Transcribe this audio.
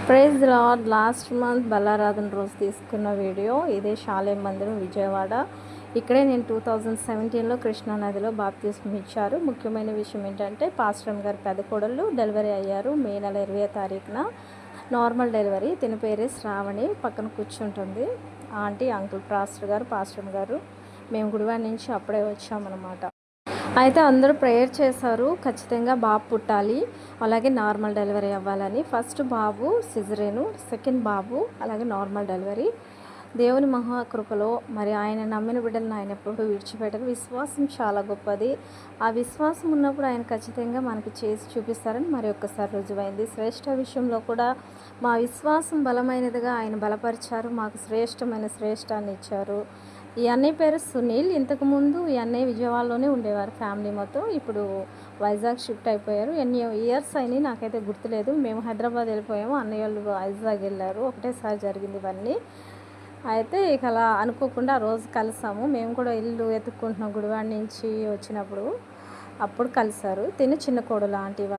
Praise Lord. Last month బల్లారాధన రోజు తీసుకున్న వీడియో ఇదే. షాలేం మందిరం, విజయవాడ. ఇక్కడే నేను 2017లో కృష్ణానదిలో బాప్తిస్మం ఇచ్చారు. ముఖ్యమైన విషయం ఏంటంటే పాస్టర్ గారు పెద్ద కోడళ్ళు డెలివరీ అయ్యారు మే నెల 20వ తారీఖున. Normal delivery. తిన పేరే శ్రావణి. పక్కన కూర్చుంటుంది ఆంటీ, అంకుల్, పాస్టర్ గారు. మేము గుడివాడ నుంచి అప్పుడే వచ్చామన్నమాట. అయితే అందరూ ప్రేయర్ చేశారు, ఖచ్చితంగా బాబు పుట్టాలి, అలాగే నార్మల్ డెలివరీ అవ్వాలని. ఫస్ట్ బాబు సిజరేను, సెకండ్ బాబు, అలాగే నార్మల్ డెలివరీ. దేవుని మహాకృపలో మరి ఆయన నమ్మిన బిడ్డలను ఆయన ఎప్పుడు విడిచిపెట్టరు. విశ్వాసం చాలా గొప్పది. ఆ విశ్వాసం ఉన్నప్పుడు ఆయన ఖచ్చితంగా మనకి చేసి చూపిస్తారని మరి ఒక్కసారి రుజువైంది. శ్రేష్ఠ విషయంలో కూడా మా విశ్వాసం బలమైనదిగా ఆయన బలపరిచారు. మాకు శ్రేష్టమైన శ్రేష్టాన్ని ఇచ్చారు. ఈ అన్నయ్య పేరు సునీల్. ఇంతకుముందు ఈ అన్నయ్య విజయవాడలోనే ఉండేవారు ఫ్యామిలీ మొత్తం. ఇప్పుడు వైజాగ్ షిఫ్ట్ అయిపోయారు. ఎన్ని ఇయర్స్ అయినాయి నాకైతే గుర్తులేదు. మేము హైదరాబాద్ వెళ్ళిపోయాము, అన్నయ్య వాళ్ళు వైజాగ్ వెళ్ళారు. ఒకటేసారి జరిగింది ఇవన్నీ. అయితే ఇక అలా అనుకోకుండా ఆ రోజు కలిసాము. మేము కూడా ఇల్లు వెతుక్కుంటున్నాం గుడివాడ నుంచి వచ్చినప్పుడు. అప్పుడు కలిసారు. తిని చిన్న కోడలు ఆంటీ